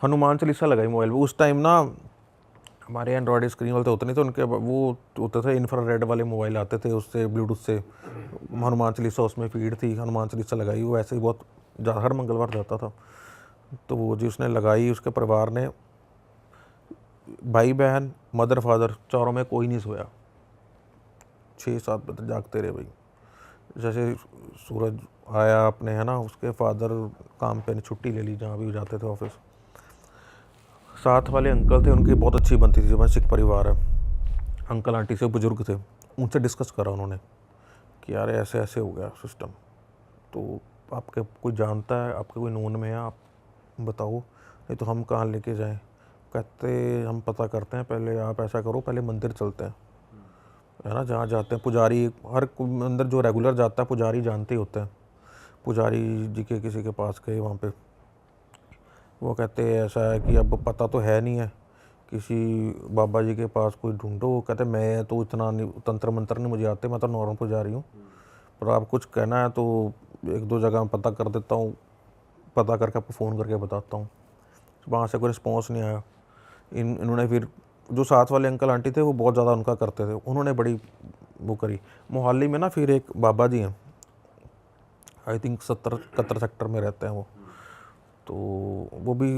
हनुमान चालीसा लगाई मोबाइल पे। उस टाइम ना हमारे एंड्रॉयड स्क्रीन वाले तो होते नहीं थे, उनके वो होते थे इंफ्रारेड वाले मोबाइल आते थे, उससे ब्लूटूथ से हनुमान चालीसा उसमें फीड थी, हनुमान चालीसा लगाई। वो ऐसे ही बहुत हर मंगलवार जाता था। तो वो जी उसने लगाई, उसके परिवार ने, भाई बहन मदर फादर चारों में कोई नहीं सोया, 6-7 बजे जागते रहे भाई। जैसे सूरज आया अपने, है ना, उसके फादर काम पे छुट्टी ले ली, जहाँ भी जाते थे ऑफिस। साथ वाले अंकल थे, उनकी बहुत अच्छी बनती थी, जब सिख परिवार है, अंकल आंटी से बुजुर्ग थे, उनसे डिस्कस करा उन्होंने कि यार ऐसे ऐसे हो गया सिस्टम, तो आपके कोई जानता है, आपके कोई नोन में है, आप बताओ, नहीं तो हम कहाँ लेके जाएं। कहते हम पता करते हैं, पहले आप ऐसा करो, पहले मंदिर चलते हैं, है ना, जहाँ जाते हैं पुजारी, हर अंदर जो रेगुलर जाता है पुजारी जानते ही होते हैं। पुजारी जी के किसी के पास गए वहाँ पे, वो कहते हैं ऐसा है कि अब पता तो है नहीं है, किसी बाबा जी के पास कोई ढूंढो। वो कहते मैं तो इतना नहीं, तंत्र मंत्र नहीं मुझे आते, मैं तो नॉर्मल पुजारी हूँ, पर आप कुछ कहना है तो 1-2 जगह पता कर देता हूँ, पता करके आपको फ़ोन करके बताता हूँ। वहाँ से कोई रिस्पॉन्स नहीं आया। इन्होंने फिर, जो साथ वाले अंकल आंटी थे वो बहुत ज़्यादा उनका करते थे, उन्होंने बड़ी वो करी। मोहाली में ना फिर एक बाबा जी हैं, आई थिंक 70-71 सेक्टर में रहते हैं वो, तो वो भी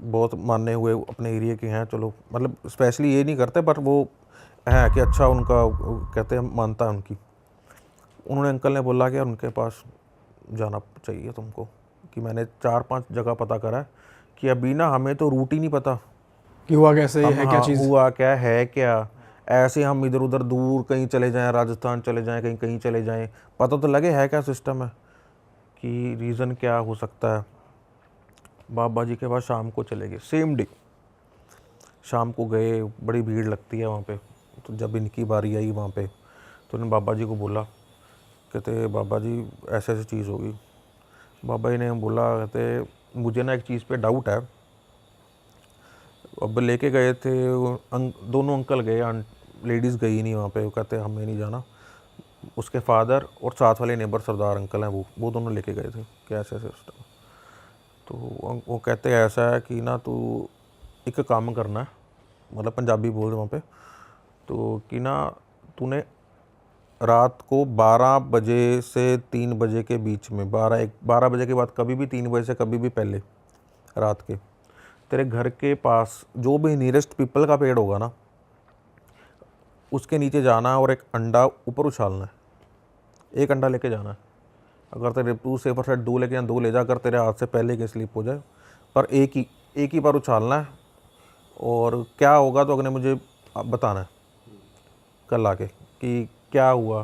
बहुत माने हुए अपने एरिया के हैं। चलो मतलब स्पेशली ये नहीं करते, पर वो है कि अच्छा उनका कहते हैं मानता है उनकी। उन्होंने अंकल ने बोला कि यार उनके पास जाना चाहिए तुमको, कि मैंने 4-5 जगह पता करा है कि अभी ना हमें तो रूट ही नहीं पता कि हुआ कैसे हम, है क्या हाँ चीज़। हुआ क्या है क्या। ऐसे हम इधर उधर दूर कहीं चले जाएं, राजस्थान चले जाएं, कहीं कहीं चले जाएं, पता तो लगे है क्या सिस्टम है, कि रीज़न क्या हो सकता है। बाबा जी के पास शाम को चले गए, सेम डे शाम को गए, बड़ी भीड़ लगती है वहाँ पे। तो जब इनकी बारी आई वहाँ पे, तो उन्होंने बाबा जी को बोला, कहते बाबा जी ऐसे ऐसी चीज़ होगी। बाबा जी ने बोला, कहते मुझे ना एक चीज़ पे डाउट है। अब लेके गए थे दोनों अंकल गए, लेडीज़ गई नहीं वहाँ पे। वो कहते हमें नहीं जाना। उसके फादर और साथ वाले नेबर सरदार अंकल हैं, वो दोनों लेके गए थे कि ऐसे ऐसे सिस्टम। तो वो कहते हैं ऐसा है कि ना तू एक काम करना है, मतलब पंजाबी बोल रहे वहाँ पे, तो कि ना तूने रात को 12 बजे से 3 बजे के बीच में, 12 बजे के बाद कभी भी, 3 बजे से कभी भी पहले रात के, तेरे घर के पास जो भी नियरेस्ट पीपल का पेड़ होगा ना, उसके नीचे जाना है और एक अंडा ऊपर उछालना है। एक अंडा लेके जाना है। अगर तेरे तू सेफर साइड 2 लेके दो ले जा, अगर तेरे हाथ से पहले की स्लिप हो जाए, पर एक ही बार उछालना है। और क्या होगा तो अगले मुझे बताना है कल आके कि क्या हुआ,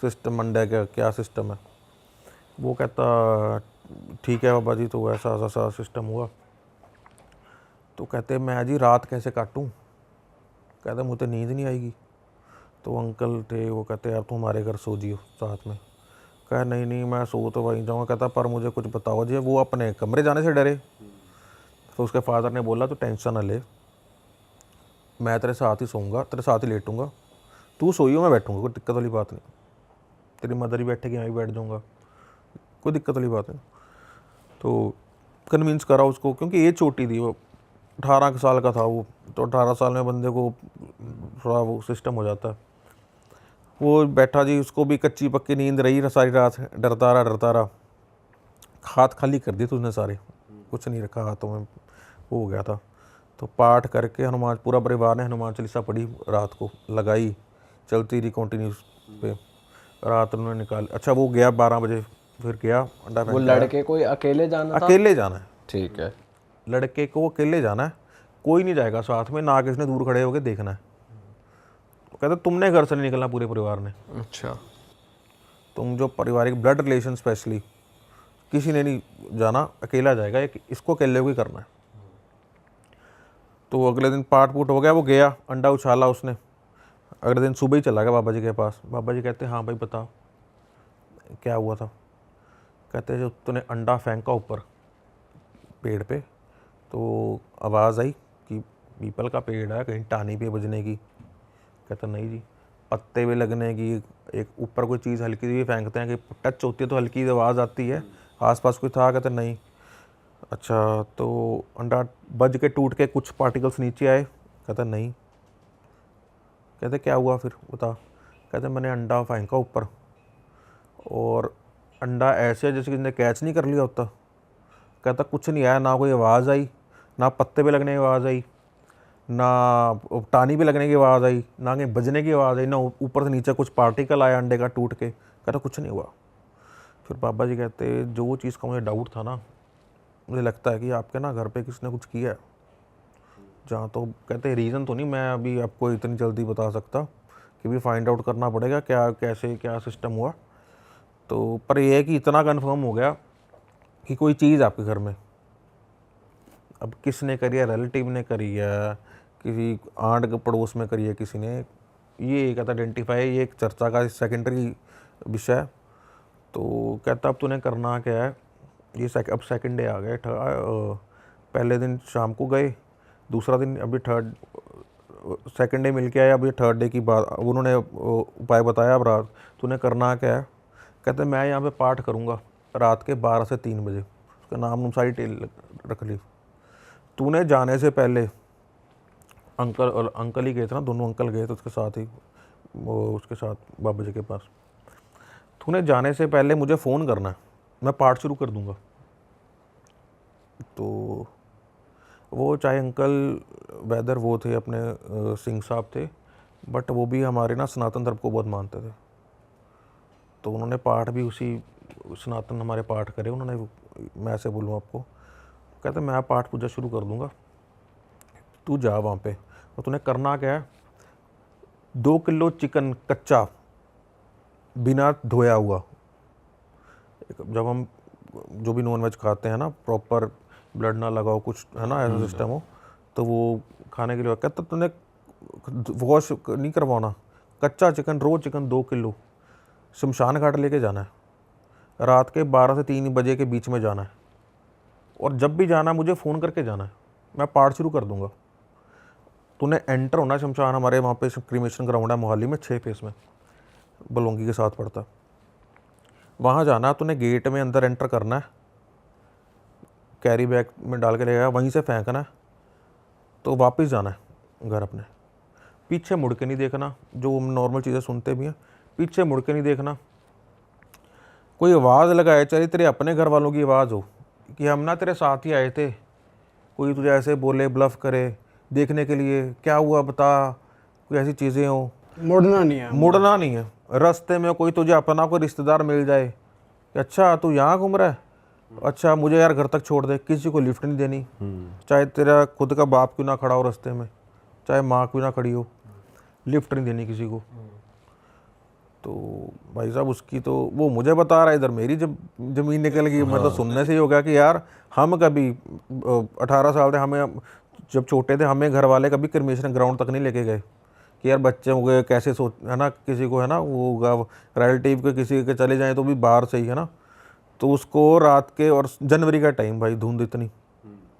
सिस्टम अंडे का क्या सिस्टम है। वो कहता ठीक है बाबा जी, तो ऐसा ऐसा सिस्टम हुआ। तो कहते मैं जी रात कैसे काटूं। कहते मुझे नींद नहीं आएगी। तो अंकल थे, वो कहते यार तुम हमारे घर सो जियो साथ में। कहा नहीं नहीं मैं सो तो वहीं जाऊँगा। कहता पर मुझे कुछ बताओ जी। वो अपने कमरे जाने से डरे। तो उसके फादर ने बोला तो टेंशन ना ले, मैं तेरे साथ ही सोऊंगा, तेरे साथ ही लेटूंगा, तू सोइयो मैं बैठूंगा, कोई दिक्कत वाली बात नहीं। तेरी मदर ही बैठेगी, मैं भी बैठ जाऊँगा, कोई दिक्कत वाली बात नहीं। तो कन्विंस करा उसको, क्योंकि एज छोटी थी, वो 18 साल का था वो। तो 18 साल में बंदे को थोड़ा वो सिस्टम हो जाता है। वो बैठा जी, उसको भी कच्ची पक्की नींद रही सारी रात, डरता रहा। हाथ खाली कर दिए तो उसने सारे, कुछ नहीं रखा हाथों में, वो हो गया था। तो पाठ करके हनुमान, पूरा परिवार ने हनुमान चालीसा पढ़ी, रात को लगाई, चलती रही कंटिन्यूस पे। रात उन्होंने निकाल, अच्छा वो गया 12 बजे, फिर गया अंडा वो फेंक के आया। लड़के कोई अकेले जाना था। अकेले जाना है, ठीक है। लड़के को अकेले जाना है, कोई नहीं जाएगा साथ में, ना किसी ने दूर खड़े होकर देखना है। तो कहते तुमने घर से नहीं निकलना, पूरे परिवार ने। अच्छा। तुम जो पारिवारिक ब्लड रिलेशन स्पेशली, किसी ने नहीं जाना, अकेला जाएगा, एक इसको अकेले को ही करना है। तो अगले दिन पाठ पूठ हो गया, वो गया, अंडा उछाला उसने। अगले दिन सुबह ही चला गया बाबा जी के पास। बाबा जी कहते हाँ भाई बता क्या हुआ था। कहते जो तूने अंडा फेंका ऊपर पेड़ पे, तो आवाज़ आई कि पीपल का पेड़ है, कहीं टानी पे बजने की। कहता नहीं जी, पत्ते पे लगने की, एक ऊपर कोई चीज़ हल्की सी भी फेंकते हैं कि टच होती है तो हल्की आवाज़ आती है, आसपास कोई था। कहते नहीं। अच्छा, तो अंडा बज के टूट के कुछ पार्टिकल्स नीचे आए? कहता नहीं। कहते क्या हुआ फिर बता? कहते मैंने अंडा फेंका ऊपर और अंडा ऐसे जैसे किसी ने कैच नहीं कर लिया होता। कहता कुछ नहीं आया, ना कोई आवाज़ आई, ना पत्ते पे लगने की आवाज़ आई, ना टानी पे लगने की आवाज़ आई, ना कहीं बजने की आवाज़ आई, ना ऊपर से नीचे कुछ पार्टिकल आया अंडे का टूट के। कहता कुछ नहीं हुआ। फिर बाबा जी कहते जो चीज़ का मुझे डाउट था ना, मुझे लगता है कि आपके ना घर पे किसी ने कुछ किया है। जहाँ तो कहते रीज़न तो नहीं मैं अभी आपको इतनी जल्दी बता सकता, कि भी फाइंड आउट करना पड़ेगा क्या कैसे क्या सिस्टम हुआ। तो पर यह है कि इतना कंफर्म हो गया कि कोई चीज़ आपके घर में, अब किसने करी है, रिलेटिव ने करी है, किसी आंट के पड़ोस में करी है किसी ने, ये एक आइडेंटिफाई, ये एक चर्चा का सेकेंडरी विषय है। तो कहता अब तूने करना क्या है, ये अब सेकंड डे आ गए, पहले दिन शाम को गए, दूसरा दिन अभी थर्ड सेकंड डे मिल के आए, अब ये थर्ड डे की बात, अब उन्होंने उपाय बताया। अब रात तूने करना क्या है? कहते मैं यहाँ पे पाठ करूँगा रात के 12 से 3 बजे। उसका नाम सारी टेल रख ली। तूने जाने से पहले, अंकल ही गए थे ना, दोनों अंकल गए थे उसके साथ ही, वो उसके साथ बाबा जी के पास। तूने जाने से पहले मुझे फ़ोन करना है, मैं पाठ शुरू कर दूँगा। तो वो चाहे अंकल वेदर वो थे अपने सिंह साहब थे, बट वो भी हमारे ना सनातन धर्म को बहुत मानते थे। तो उन्होंने पाठ भी उसी सनातन हमारे पाठ करे उन्होंने। मैं ऐसे बोलूँ आपको, कहते मैं पाठ पूजा शुरू कर दूँगा, तू जा वहाँ पे। और तूने करना क्या है, 2 किलो चिकन कच्चा बिना धोया हुआ, जब हम जो भी नॉन वेज खाते हैं ना, प्रॉपर ब्लड ना लगाओ कुछ है ना, ऐसा सिस्टम हो, तो वो खाने के लिए कहता तूने वॉश नहीं करवाना, कच्चा चिकन, रो चिकन 2 किलो शमशान घाट लेके जाना है, रात के 12 से 3 बजे के बीच में जाना है, और जब भी जाना मुझे फ़ोन करके जाना है, मैं पाठ शुरू कर दूंगा। तूने एंटर होना है शमशान, हमारे वहाँ पे क्रीमेशन ग्राउंड है मोहाली में, 6 फेस में, बलोंगी के साथ पड़ता है, वहाँ जाना है। तूने गेट में अंदर एंटर करना है, कैरी बैग में डाल के ले गया, वहीं से फेंकना है, तो वापस जाना है घर अपने, पीछे मुड़ के नहीं देखना, जो हम नॉर्मल चीज़ें सुनते भी हैं, पीछे मुड़ के नहीं देखना। कोई आवाज़ लगाए, चाहे तेरे अपने घर वालों की आवाज़ हो कि हम ना तेरे साथ ही आए थे, कोई तुझे ऐसे बोले, ब्लफ करे देखने के लिए क्या हुआ बता, कोई ऐसी चीज़ें हो, मुड़ना नहीं है। मुड़ना नहीं है। रास्ते में कोई तुझे अपना कोई रिश्तेदार मिल जाए कि अच्छा तू यहाँ घूम रहा है, अच्छा मुझे यार घर तक छोड़ दे, किसी को लिफ्ट नहीं देनी, चाहे तेरा खुद का बाप क्यों ना खड़ा हो रास्ते में, चाहे माँ क्यों ना खड़ी हो, लिफ्ट नहीं देनी किसी को। तो भाई साहब उसकी तो वो मुझे बता रहा है, इधर मेरी जब ज़मीन निकल गई। मैं तो सुनने से ही हो गया कि यार हम कभी 18 साल थे, हमें जब छोटे थे हमें घर वाले कभी क्रिमेशन ग्राउंड तक नहीं लेके गए कि यार बच्चे हो गए कैसे सोच, है ना, किसी को है ना वो होगा रिलेटिव के किसी के चले जाएँ तो भी बाहर से ही है ना। तो उसको रात के, और जनवरी का टाइम भाई, धुंध इतनी,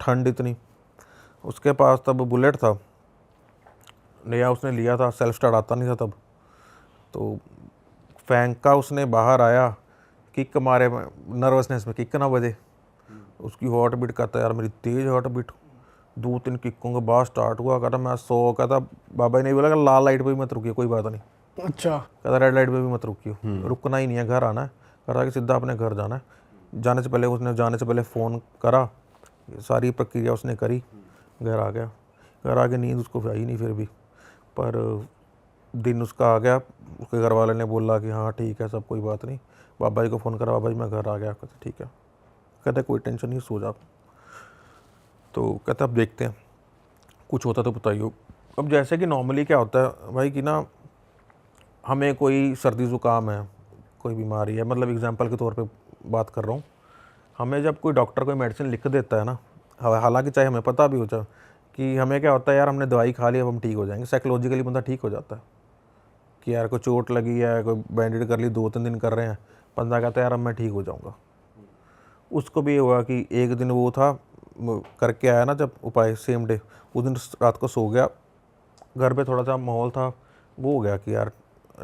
ठंड इतनी, उसके पास तब बुलेट था नया, उसने लिया था, सेल्फ स्टार्ट आता नहीं था तब, तो फेंका उसने, बाहर आया, किक मारे, नर्वसनेस में किक ना बजे, उसकी हार्ट बीट कहता यार मेरी तेज़ हार्ट बीट, 2-3 किकों के बाद स्टार्ट हुआ। कहता मैं 100, कहता बाबा ने बोला कि लाल लाइट पे भी मत रुकियो, कोई बात नहीं, अच्छा। कहता रेड लाइट पे भी मत रुकियो, रुकना ही नहीं है, घर आना है, कहा कि सीधा अपने घर जाना है। जाने से पहले उसने फ़ोन करा, सारी प्रक्रिया उसने करी, घर आ गया। घर आके नींद उसको आई नहीं फिर भी, पर दिन उसका आ गया। उसके घर वाले ने बोला कि हाँ ठीक है सब कोई बात नहीं, बाबा जी को फ़ोन करा, बाबा जी मैं घर आ गया। कहते ठीक है, कहते कोई टेंशन नहीं, सो जा। तो कहते अब देखते हैं कुछ होता तो बताइए। अब जैसे कि नॉर्मली क्या होता है भाई कि ना, हमें कोई सर्दी ज़ुकाम है, कोई बीमारी है, मतलब एग्जांपल के तौर पे बात कर रहा हूँ, हमें जब कोई डॉक्टर कोई मेडिसिन लिख देता है ना, हालांकि चाहे हमें पता भी हो जाए कि हमें क्या होता है यार हमने दवाई खा ली अब हम ठीक हो जाएंगे, साइकोलॉजिकली बंदा ठीक हो जाता है कि यार कोई चोट लगी है, कोई बैंडेड कर ली, 2-3 दिन कर रहे हैं, बंदा कहता है यार अब मैं ठीक हो जाऊँगा। उसको भी ये हुआ कि एक दिन वो था करके आया ना जब उपाय, सेम डे, उस दिन रात को सो गया, घर पे थोड़ा सा माहौल था, वो हो गया कि यार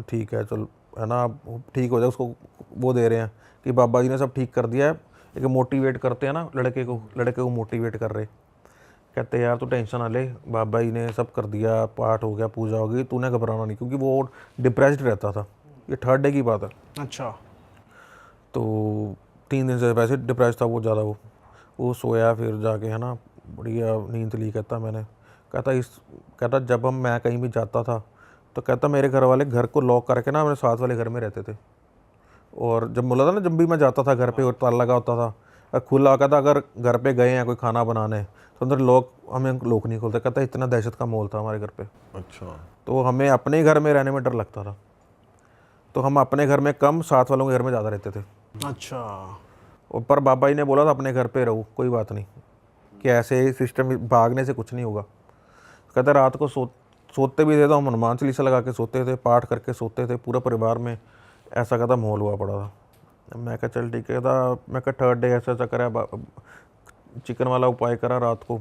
ठीक है चल, है ना, अब ठीक हो जाए। उसको वो दे रहे हैं कि बाबा जी ने सब ठीक कर दिया है, एक मोटिवेट करते हैं ना लड़के को मोटिवेट कर रहे, कहते यार तू टेंशन ना ले, बाबा जी ने सब कर दिया, पाठ हो गया, पूजा हो गई, तूने घबराना नहीं, क्योंकि वो डिप्रेस्ड रहता था। ये 3rd डे की बात है। अच्छा। तो 3 दिन से वैसे डिप्रेस था वो ज़्यादा। वो सोया, फिर जाके है ना बढ़िया नींद ली। कहता जब मैं कहीं भी जाता था तो कहता मेरे घर वाले घर को लॉक करके ना मेरे साथ वाले घर में रहते थे, और जब बोला था ना, जब भी मैं जाता था घर पे और ताला लगा होता था, खुला कहता अगर घर पे गए हैं कोई खाना बनाने तो अंदर हमें लॉक नहीं खोलते। कहता इतना दहशत का माहौल था हमारे घर पे। अच्छा। तो हमें अपने घर में रहने में डर लगता था, तो हम अपने घर में कम, साथ वालों के घर में ज़्यादा रहते थे। अच्छा। और पर बाबा जी ने बोला था अपने घर पे रहो, कोई बात नहीं, कि ऐसे सिस्टम भागने से कुछ नहीं होगा। कहता रात को सोते भी थे तो हम हनुमान चालीसा लगा के सोते थे, पाठ करके सोते थे पूरा परिवार में। ऐसा कहता माहौल हुआ पड़ा था। मैं कहा चल ठीक है था। मैं कहा 3rd डे ऐसा करा, चिकन वाला उपाय करा रात को,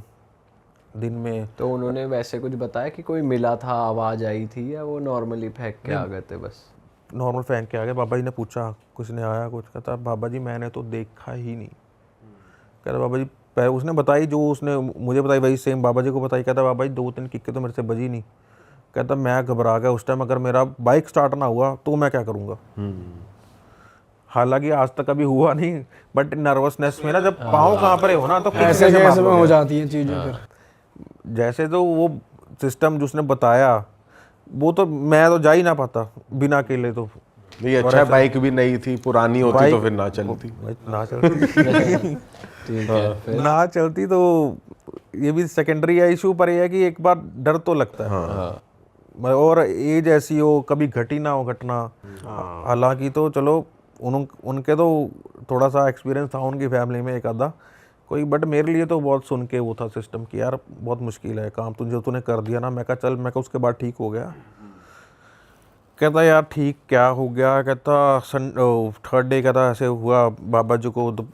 दिन में। तो उन्होंने वैसे कुछ बताया कि कोई मिला था, आवाज़ आई थी, या वो नॉर्मली फेंक के आ गए थे बस? नॉर्मल फेंक के आ गए। बाबा जी ने पूछा कुछ ने आया कुछ? कहता बाबा जी मैंने तो देखा ही नहीं। कहता बाबा जी उसने बताई, जो उसने मुझे बताई वही सेम बाबा जी को बताई। कहता बाबा जी 2-3 किक्के तो मेरे से बजी नहीं। कहता मैं घबरा गया उस टाइम, अगर मेरा बाइक स्टार्ट ना हुआ तो मैं क्या करूँगा। हालांकि आज तक कभी हुआ नहीं, बट नर्वसनेस में ना जब पाँव कहाँ पर हो ना तो ऐसे कैसे में हो जाती हैं चीज़ें फिर। जैसे तो वो सिस्टम जिसने बताया वो तो मैं तो जा ही ना पाता बिना अकेले। तो नहीं, अच्छा बाइक भी नहीं थी, पुरानी होती तो फिर ना चलती। ना चलती ठीक है। ना चलती तो ये भी सेकेंडरी है इशू, पर ये है कि एक बार डर तो लगता है। और एज ऐसी हो, कभी घटी ना हो घटना। हालांकि तो चलो उनके तो थोड़ा सा एक्सपीरियंस था उनकी फैमिली में एक आधा कोई, बट मेरे लिए तो बहुत सुन के वो था सिस्टम कि यार बहुत मुश्किल है काम, जो तूने कर दिया ना। मैं कहा चल, मैं कहा उसके बाद ठीक हो गया। कहता यार ठीक क्या हो गया? कहता 3rd डे कहता ऐसे हुआ बाबा जी को, तो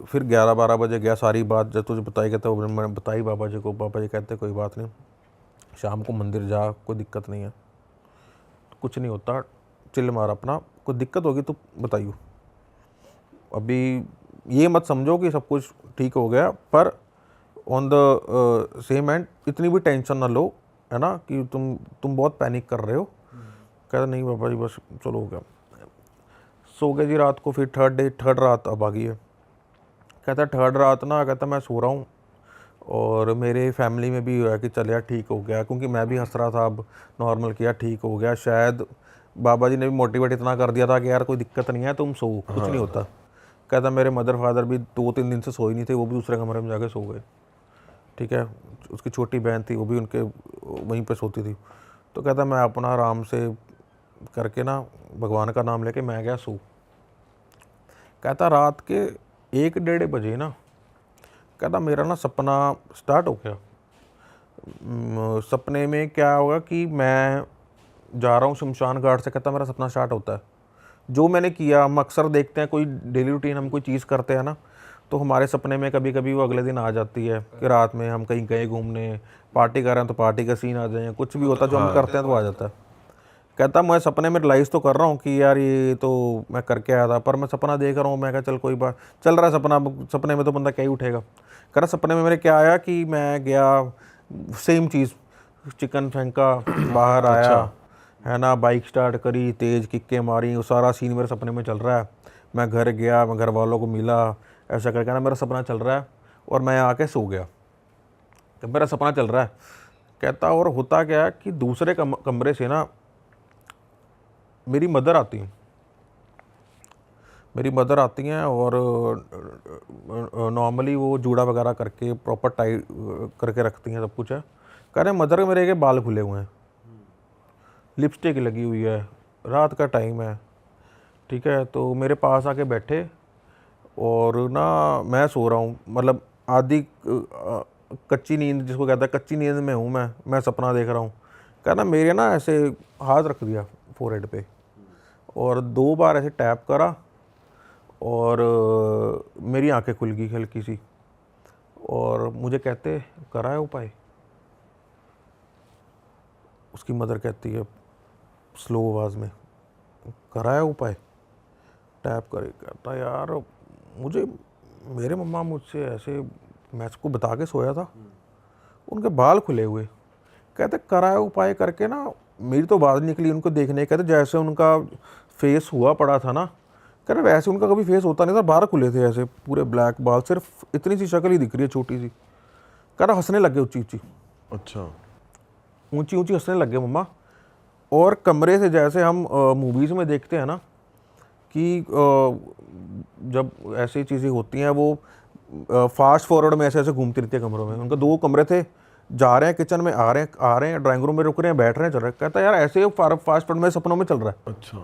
फिर 11-12 बजे गया, सारी बात जब तुझे बताई। कहता वो मैंने बताई बाबा जी को। बाबा जी कहते कोई बात नहीं, शाम को मंदिर जा, कोई दिक्कत नहीं है, कुछ नहीं होता, चिल मार अपना, कोई दिक्कत होगी तो बताइयो। अभी ये मत समझो कि सब कुछ ठीक हो गया, पर ऑन द सेम एंड इतनी भी टेंशन ना लो, है ना, कि तुम बहुत पैनिक कर रहे हो। कहता नहीं बाबा जी बस चलो हो गया। सो गए जी रात को। फिर 3rd रात अब आ गई है। कहता 3rd रात ना, कहता मैं सो रहा हूँ और मेरे फैमिली में भी हुआ कि चल यार ठीक हो गया, क्योंकि मैं भी हंस रहा था। अब नॉर्मल किया, ठीक हो गया। शायद बाबा जी ने भी मोटिवेट इतना कर दिया था कि यार कोई दिक्कत नहीं है, तुम सो, कुछ नहीं होता। कहता मेरे मदर फादर भी 2-3 दिन से सोए नहीं थे, वो भी दूसरे कमरे में जाके सो गए। ठीक है, उसकी छोटी बहन थी, वो भी उनके वहीं पे सोती थी। तो कहता मैं अपना आराम से करके ना भगवान का नाम लेके मैं गया सो। कहता रात के 1-1:30 बजे ना, कहता मेरा ना सपना स्टार्ट हो गया। सपने में क्या होगा कि मैं जा रहा हूँ शमशान घाट से। कहता मेरा सपना स्टार्ट होता है, जो मैंने किया। हम अक्सर देखते हैं कोई डेली रूटीन, हम कोई चीज़ करते हैं ना, तो हमारे सपने में कभी कभी वो अगले दिन आ जाती है कि रात में हम कहीं गए घूमने, पार्टी कर रहे हैं तो पार्टी का सीन आ जाए, कुछ भी होता है जो हम करते हैं तो आ जाता है। कहता मैं सपने में रियलाइज़ तो कर रहा हूँ कि यार ये तो मैं करके आया था, पर मैं सपना देख रहा हूँ। मैं कहा चल कोई बात, चल रहा है सपना, सपने में तो बंदा क्या ही उठेगा। कह रहा सपने में मेरे क्या आया कि मैं गया, सेम चीज़, चिकन फेंका, बाहर आया, है ना, बाइक स्टार्ट करी, तेज़ किक्के मारी, वो सारा सीन मेरे सपने में चल रहा है। मैं घर गया, मैं घर वालों को मिला, ऐसा करके ना मेरा सपना चल रहा है, और मैं आके सो गया। तो मेरा सपना चल रहा है। कहता और होता क्या है कि दूसरे कमरे से ना मेरी मदर आती हैं। और नॉर्मली वो जूड़ा वगैरह करके प्रॉपर टाइट करके रखती हैं, सब कुछ है। कह रहे मदर मेरे के बाल खुले हुए हैं, लिपस्टिक लगी हुई है, रात का टाइम है। ठीक है, तो मेरे पास आके बैठे, और ना मैं सो रहा हूँ, मतलब आधी कच्ची नींद जिसको कहता है, कच्ची नींद में हूँ मैं सपना देख रहा हूँ। कहना मेरे ना ऐसे हाथ रख दिया फोरहेड पे, और 2 बार ऐसे टैप करा, और मेरी आंखें खुल गई हल्की सी, और मुझे कहते करा है उपाय। उसकी मदर कहती है स्लो आवाज़ में, करा है उपाय? टैप करे। कहता यार मुझे मेरे मम्मा मुझसे ऐसे, मैं सबको बता के सोया था, उनके बाल खुले हुए, कहते कराए उपाय करके ना, मेरी तो बात निकली उनको देखने, कहते जैसे उनका फेस हुआ पड़ा था ना, कह रहे वैसे उनका कभी फेस होता नहीं था, बाहर खुले थे ऐसे पूरे ब्लैक बाल, सिर्फ इतनी सी शक्ल ही दिख रही है छोटी सी। कह रहा हंसने लग गए ऊंची ऊंची, अच्छा। ऊंची ऊंची हंसने लग गए मम्मा। और कमरे से जैसे हम मूवीज़ में देखते हैं ना कि जब ऐसी चीज़ें होती हैं वो फास्ट फॉरवर्ड में ऐसे ऐसे घूमती रहती है कमरों में। उनका 2 कमरे थे, जा रहे हैं किचन में, आ रहे हैं ड्राइंग रूम में, रुक रहे हैं, बैठ रहे हैं, चल रहे हैं। कहता है यार ऐसे फास्ट फॉरवर्ड में सपनों में चल रहा है। अच्छा।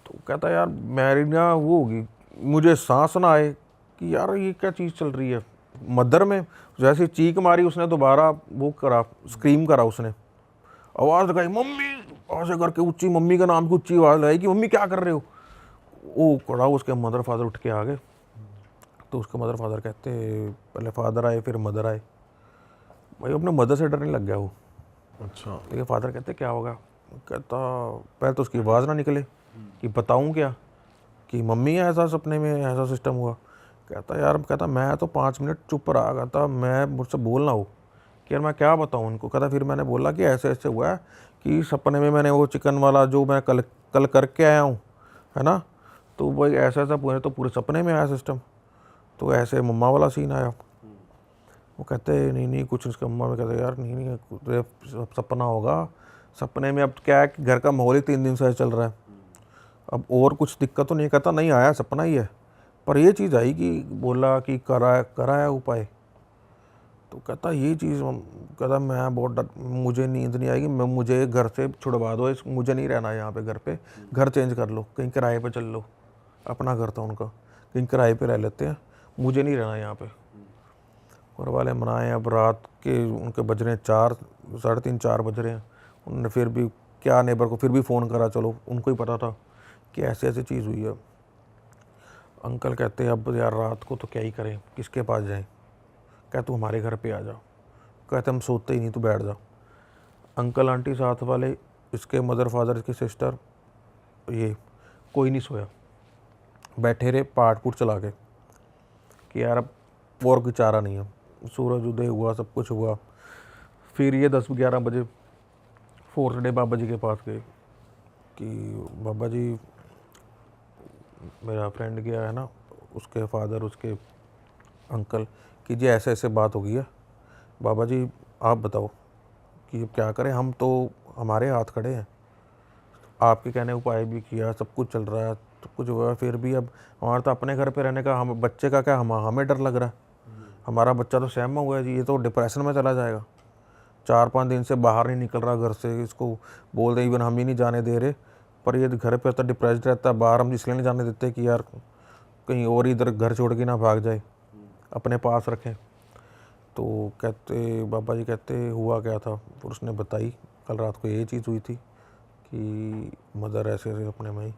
तो कहता है यार मेरी ना वो होगी, मुझे सांस ना आए कि यार ये क्या चीज़ चल रही है। मदर में जैसे चीख मारी उसने, दोबारा वो करा, स्क्रीम करा उसने, आवाज़ लगाई मम्मी, ऐसे करके ऊंची, मम्मी का नाम की ऊंची आवाज़ लगाई कि मम्मी क्या कर रहे हो। वो कड़ा, उसके मदर फादर उठ के आ गए। तो उसके मदर फादर कहते, पहले फादर आए फिर मदर आए। भाई अपने मदर से डरने लग गया वो। अच्छा। लेकिन फादर कहते क्या होगा। कहता पहले तो उसकी आवाज़ ना निकले कि बताऊँ क्या कि मम्मी ऐसा सपने में ऐसा सिस्टम हुआ। कहता यार, कहता मैं तो 5 मिनट चुप रहा, कहता मैं मुझसे बोलना हो कि यार मैं क्या बताऊँ उनको। कहता फिर मैंने बोला कि ऐसे ऐसे हुआ है कि सपने में मैंने वो चिकन वाला जो मैं कल कल करके आया हूँ, है ना, तो भाई ऐसा ऐसा पूरे सपने में आया सिस्टम। तो ऐसे मम्मा वाला सीन आया। वो कहते नहीं नहीं कुछ, उसके मम्मा में कहते यार नहीं नहीं कुछ सपना होगा, सपने में अब क्या है कि घर का माहौल ही 3 दिन से चल रहा है, अब और कुछ दिक्कत तो नहीं। कहता नहीं आया, सपना ही है, पर ये चीज़ आई कि बोला कि कराया उपाय। तो कहता ये चीज़, कहता मैं बहुत डर, मुझे नींद नहीं आएगी, मैं मुझे घर से छुड़वा दो, मुझे नहीं रहना यहाँ पे, घर पे घर चेंज कर लो, कहीं किराए पे चल लो। अपना घर था उनका, कहीं किराए पे रह लेते हैं, मुझे नहीं रहना यहाँ पे। घर वाले मनाए, अब रात के उनके बज रहे हैं 4, 3:30 4 बज रहे हैं। उन्होंने फिर भी क्या नेबर को फिर भी फ़ोन करा, चलो उनको ही पता था कि ऐसी ऐसी चीज़ हुई है। अंकल कहते हैं अब यार रात को तो क्या ही करें, किसके पास जाएं। कहते तू हमारे घर पे आ जाओ। कहते हम सोते ही नहीं, तू बैठ जा। अंकल आंटी साथ वाले, इसके मदर फादर, इसकी सिस्टर, ये कोई नहीं सोया, बैठे रहे पाठ पूठ चला के कि यार अब और कोई चारा नहीं है। सूरज उदय हुआ, सब कुछ हुआ। फिर ये 10-11 बजे 4th डे बाबा जी के पास गए कि बाबा जी मेरा फ्रेंड गया है ना, उसके फादर, उसके अंकल, कि जी ऐसे ऐसे बात हो गई है, बाबा जी आप बताओ कि अब क्या करें। हम तो हमारे हाथ खड़े हैं, आपके कहने उपाय भी किया, सब कुछ चल रहा है, सब कुछ हुआ, फिर भी अब हमारा तो अपने घर पे रहने का, हम बच्चे का क्या, हमें डर लग रहा है। हमारा बच्चा तो सहमा हुआ है जी, ये तो डिप्रेशन में चला जाएगा, 4-5 दिन से बाहर नहीं निकल रहा घर से, इसको बोल दे इवन हम ही नहीं जाने दे रहे, पर ये घर पे तो डिप्रेस्ड रहता है, बाहर हम इसलिए नहीं जाने देते कि यार कहीं और इधर घर छोड़ के ना भाग जाए, अपने पास रखें। तो कहते बाबा जी कहते हुआ क्या था, फिर उसने बताई कल रात को ये चीज़ हुई थी कि मदर ऐसे ऐसे अपने में ही।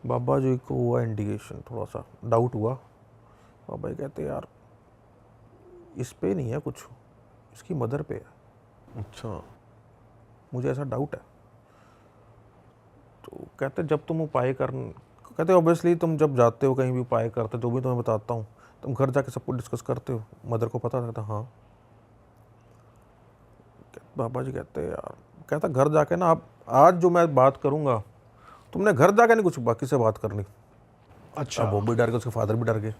बाबा जी को हुआ इंडिकेशन, थोड़ा सा डाउट हुआ। बाबा जी कहते यार इस पे नहीं है कुछ, इसकी मदर पे है, अच्छा। मुझे ऐसा डाउट है। तो कहते जब तुम उपाय कर, कहते ऑब्वियसली तुम जब जाते हो कहीं भी उपाय करते, जो भी तुम्हें बताता हूँ, तुम घर जाके सब कुछ डिस्कस करते हो, मदर को पता था। हाँ। बाबा जी कहते यार, कहता घर जाके ना, आप आज जो मैं बात करूँगा तुमने घर जाके नहीं कुछ बाकी से बात करनी। अच्छा। अब वो भी डर गए, उसके फादर भी डर गए।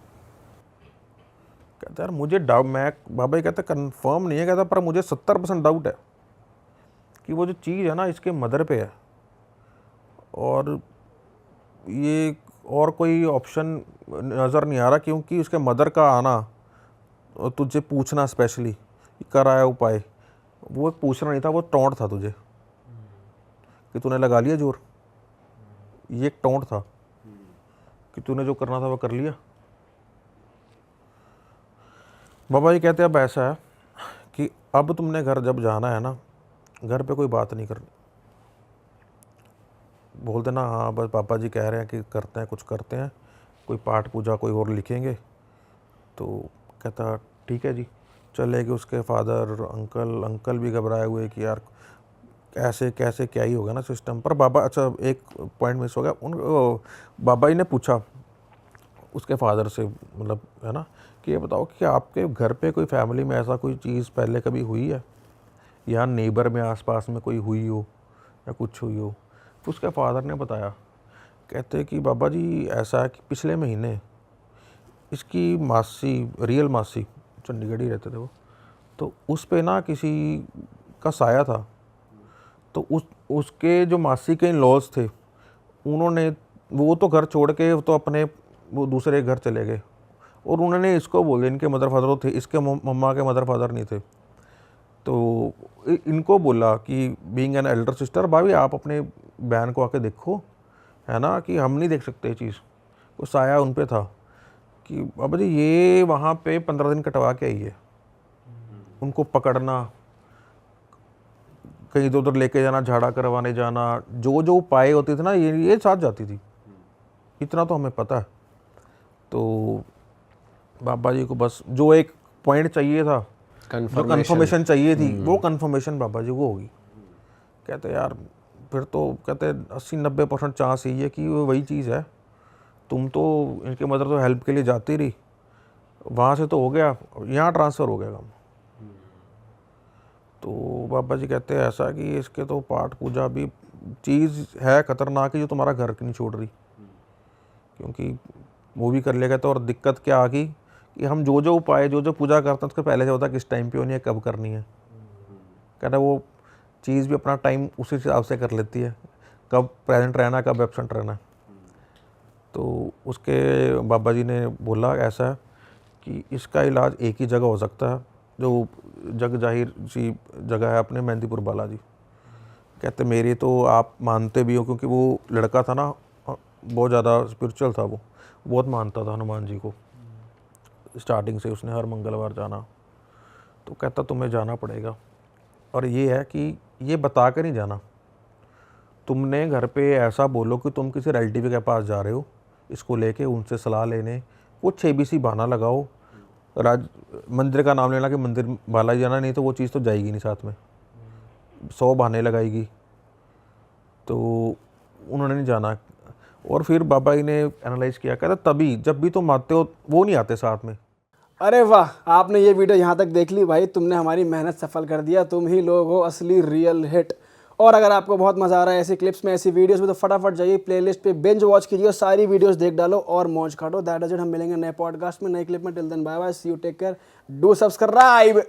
कहते यार मुझे डाउट, मैं बाबा जी कहते कंफर्म नहीं है, कहता पर मुझे 70% डाउट है कि वो जो चीज़ है ना इसके मदर पे है, और ये और कोई ऑप्शन नज़र नहीं आ रहा, क्योंकि उसके मदर का आना और तुझे पूछना स्पेशली कराया उपाय, वो एक पूछना नहीं था, वो टोंट था तुझे कि तूने लगा लिया जोर। ये एक टोंट था कि तूने जो करना था वो कर लिया। बाबा जी कहते अब ऐसा है कि अब तुमने घर जब जाना है ना, घर पे कोई बात नहीं करनी, बोल देना हाँ बस पापा जी कह रहे हैं कि करते हैं, कुछ करते हैं, कोई पाठ पूजा कोई और लिखेंगे। तो कहता ठीक है जी। चले गए उसके फादर, अंकल भी घबराए हुए कि यार ऐसे कैसे, क्या ही होगा ना सिस्टम पर। बाबा, अच्छा एक पॉइंट मिस हो गया, बाबा जी ने पूछा उसके फादर से, मतलब है ना, कि ये बताओ कि आपके घर पे कोई फैमिली में ऐसा कोई चीज़ पहले कभी हुई है, या नेबर में आसपास में कोई हुई हो या कुछ हुई हो। तो उसके फादर ने बताया, कहते कि बाबा जी ऐसा है कि पिछले महीने इसकी मासी, रियल मासी, चंडीगढ़ ही रहते थे वो, तो उस पे ना किसी का साया था। तो उसके जो मासी के लॉज थे, उन्होंने, वो तो घर छोड़ के तो अपने वो दूसरे घर चले गए, और उन्होंने इसको बोले, इनके मदर फादर तो थे, इसके मम्मा के मदर फादर नहीं थे, तो इनको बोला कि बीइंग एन एल्डर सिस्टर, भाभी आप अपने बहन को आके देखो, है ना, कि हम नहीं देख सकते ये चीज़। वो साया उन पे था कि बाबा जी ये वहाँ पे 15 दिन कटवा के आई है। उनको पकड़ना, कहीं इधर उधर लेके जाना, झाड़ा करवाने जाना, जो जो उपाय होते थे ना, ये साथ जाती थी, इतना तो हमें पता है। तो बाबा जी को बस जो एक पॉइंट चाहिए था, जो कंफर्मेशन चाहिए थी, वो कंफर्मेशन बाबा जी को होगी। कहते यार फिर तो, कहते 80-90% चांस यही है कि वो वही चीज़ है। तुम तो, इनके मदर तो हेल्प के लिए जाती रही, वहाँ से तो हो गया, यहाँ ट्रांसफ़र हो गया काम। तो बाबा जी कहते हैं ऐसा कि इसके तो पाठ पूजा भी चीज़ है खतरनाक ही, जो तुम्हारा घर नहीं छोड़ रही, क्योंकि वो भी कर लेगा। तो और दिक्कत क्या आ गई कि हम जो जो उपाय, जो जो पूजा करते हैं, उसके पहले से होता है किस टाइम पे होनी है, कब करनी है। कहता वो चीज़ भी अपना टाइम उसी हिसाब से कर लेती है, कब प्रेजेंट रहना, कब एब्सेंट रहना। तो उसके बाबा जी ने बोला ऐसा है कि इसका इलाज एक ही जगह हो सकता है, जो जग जाहिर सी जगह है अपने मेहंदीपुर बालाजी। कहते मेरी तो आप मानते भी हो, क्योंकि वो लड़का था ना, बहुत ज़्यादा स्पिरिचुअल था, वो बहुत मानता था हनुमान जी को, स्टार्टिंग से उसने हर मंगलवार जाना। तो कहता तुम्हें जाना पड़ेगा, और ये है कि ये बता कर नहीं जाना, तुमने घर पे ऐसा बोलो कि तुम किसी रिलेटिव के पास जा रहे हो, इसको लेके उनसे सलाह लेने, कुछ ABC बहाना लगाओ, मंदिर का नाम लेना कि मंदिर बालाजी जाना, नहीं तो वो चीज़ तो जाएगी नहीं, साथ में 100 बहाने लगाएगी। तो उन्होंने नहीं जाना। और फिर बाबा जी ने एनालाइज किया, कहता तभी जब भी तुम आते हो वो नहीं आते साथ में। अरे वाह, आपने ये वीडियो यहाँ तक देख ली भाई, तुमने हमारी मेहनत सफल कर दिया। तुम ही लोग हो असली रियल हिट। और अगर आपको बहुत मजा आ रहा है ऐसी क्लिप्स में, ऐसी वीडियोस में, तो फटाफट जाइए प्लेलिस्ट पे, बिंज वॉच कीजिए, सारी वीडियोस देख डालो और मौज काटो। That is it. हम मिलेंगे नए पॉडकास्ट में, नए क्लिप में। Till then bye bye, see you, take care, do subscribe.